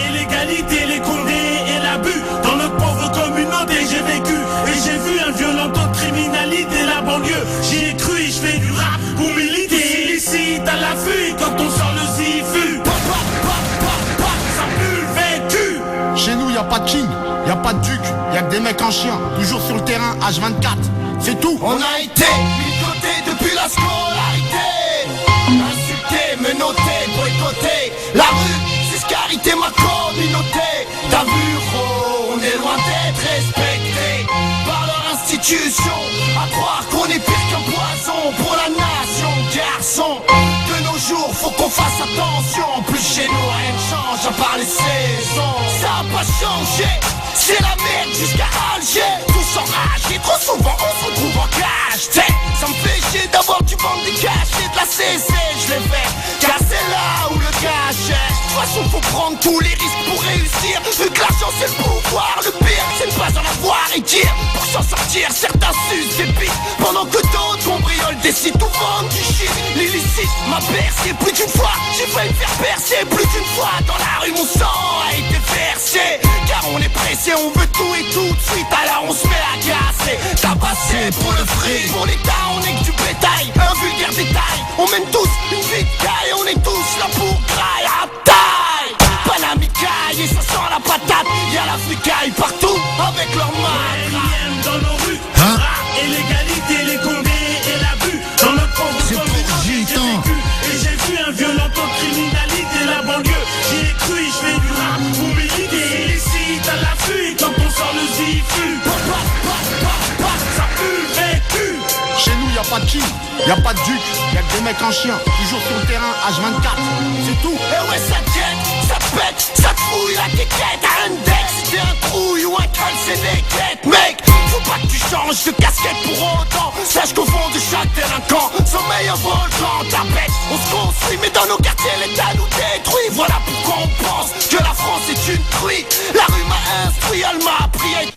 et l'égalité, les condés et l'abus. Dans notre pauvre communauté j'ai vécu et j'ai vu un violent taux de criminalité. La banlieue, j'y ai cru et je fais du rap pour militer. Illicite à l'affût quand on sort le zifu. Ça pue le vécu. Chez nous y'a pas de king, y'a pas de duc, y'a que des mecs en chien, toujours sur le terrain H24, c'est tout. On a été mis de côté depuis la scolarité, insulté, menotté, boycotté. La rue, c'est ce qu'a hérité ma communauté. T'as vu, gros, on est loin d'être respecté par leur institution. À croire qu'on est pire qu'un poison pour la nation, garçon. De nos jours, faut qu'on fasse attention. En plus chez nous, rien ne change à part les saisons. Ça a pas changé, c'est la merde jusqu'à Alger. Tous enragés, trop souvent on se retrouve en cage. Ça me fait chier d'avoir du vent des cachets de la CC. Je l'ai fait, car c'est là où le cache est. De toute façon faut prendre tous les risques pour réussir. Vu que l'argent c'est le pouvoir, le pire c'est ne pas en avoir et dire. Pour s'en sortir, certains sucent des bites, pendant que d'autres cambriolent des sites ou vendent du shit. L'illicite m'a bercé plus d'une fois, j'ai failli me faire percer plus d'une fois. Dans la rue mon sang a été versé, car on est pressé, on veut tout et tout de suite. Alors on se met à casser, tabasser pour le fric. Pour l'État on est que du bétail, un vulgaire détail. On mène tous une vie de caille, on est tous là pour graille à taille. Panamicaille et ça sent la patate, y'a l'Africaille partout avec leurs mains. Dans nos rues, et l'égalité, les condés et l'abus. Dans notre pauvre communauté j'ai vécu et j'ai vu un violent taux de criminalité. La banlieue, j'y ai cru et je fais du rap pour militer. Illicite à l'affût quand on sort le zifu. Ça pue le vécu. Chez nous y'a pas de king, y'a pas de duc, y'a que des mecs en chien, toujours sur le terrain H24, c'est tout. Et ouais ça jette, ça pète, ça te fouille la quéquette. Index, t'es un trouille ou un crâne c'est des quêtes. Mec, faut pas que tu changes de casquette pour autant. Sache qu'au fond de chaque délinquant sommeille un volcan. Ta bête, on se construit mais dans nos quartiers l'État nous détruit. Voilà pourquoi on pense que la France est une truie. La rue m'a instruit, elle m'a appris à être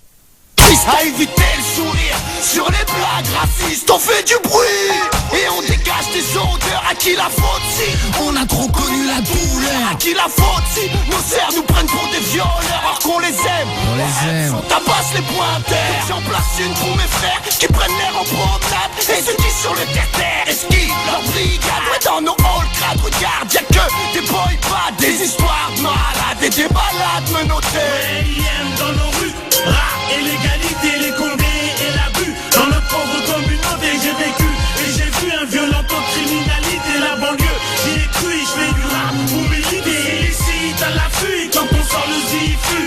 à éviter le sourire sur les blagues racistes. On fait du bruit et on dégage des odeurs. À qui la faute si on a trop connu la douleur? À qui la faute si nos sœurs nous prennent pour des violeurs alors qu'on les aime? On tabasse les pointeurs. J'en place une pour mes frères qui prennent l'air en promenade et ceux qui sur le terre-terre esquivent leur brigade. Ouais, dans nos halls crades, regarde, y'a que des boy bands, des histoires de malades et des balades menottées. Dans nos rues, rap et l'égalité, les condés et l'abus. Dans notre pauvre communauté j'ai vécu et j'ai vu un violent taux de criminalité. La banlieue, j'y ai cru et je fais du rap pour militer. Illicite à l'affût quand on sort le zifu.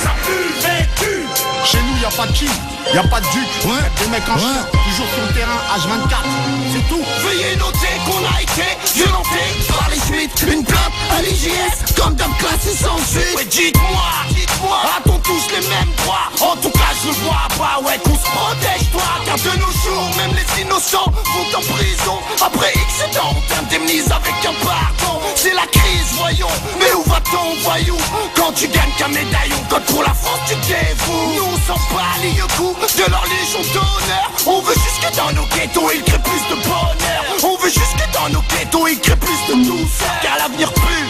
Ça pue le vécu. Chez nous y'a pas de king, y'a pas de duc, y'a que des mecs en chien, toujours sur le terrain H24, c'est tout. Veuillez noter qu'on a été violenté par les suites. Une plainte à l'IGS comme dame classée sans suite. Ouais, dites-moi, a-t-on tous les mêmes droits? En tout cas je le vois pas, ouais, qu'on se protège toi. Car de nos jours, même les innocents vont en prison. Après X temps, on t'indemnise avec un pardon. C'est la crise, voyons, mais où va-t-on, voyou? Quand tu gagnes qu'un médaillon, code pour la France tu dévoues. Nous on s'en bat les coups de leur légion d'honneur. On veut juste que dans nos ghettos il crée plus de bonheur. On veut juste que dans nos ghettos il crée plus de douceur. Car l'avenir pue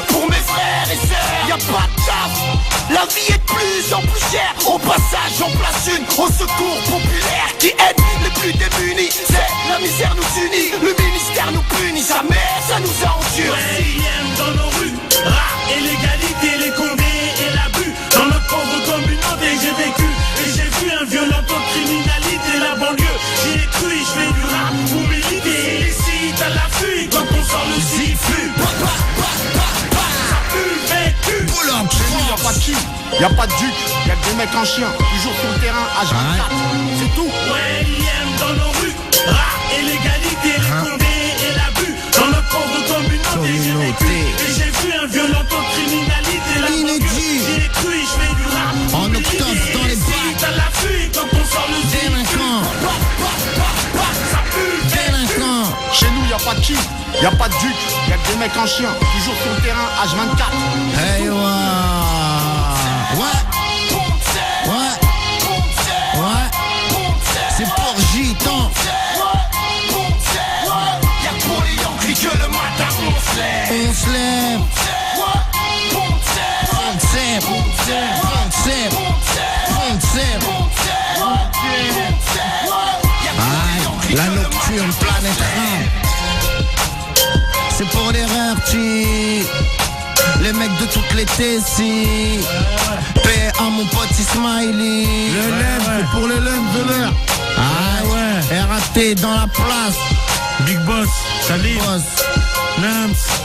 pour mes frères et sœurs. Y'a pas de taf, la vie est de plus en plus chère. Au passage j'en place une au secours populaire qui aide les plus démunis. C'est la misère nous unit, le ministère nous punit. Sa mère ça nous a endurcis. Dans nos rues, rap et l'égalité, les condés et l'abus. Dans notre pauvre communauté j'ai vécu et j'ai vu un violent taux de criminalité. La banlieue, j'y ai cru et je fais du rap pour militer. Illicite à l'affût quand on sort le zifu. Ça pue le vécu. Chez nous y'a pas de king, y'a pas de duc, y'a que des mecs en chien, toujours sur le terrain H24, c'est tout. Ouais, dans nos rues, rap et l'égalité, les condés et l'abus. Dans notre pauvre communauté j'ai vécu et j'ai vu un violent taux de criminalité. La banlieue, j'y ai cru et je fais du rap pour En octobre dans les bacs à l'affût quand on sort le délinquant. Ça pue le Délinquant. Chez nous y'a pas de king, y'a pas de duc, y'a que des mecs en chien, toujours sur le terrain H24. Hey, ouais. C'est pour gitan. Y'a pour les Yankees que le matin on se lève. On se lève. La nocturne Planète Rap. C'est pour les rartis, les mecs de toutes les Tessie. Paix à mon pote Smiley. Le lève, c'est pour les lèvres de l'air. Ah ouais. RAT dans la place. Big Boss, salut. Boss. Nams.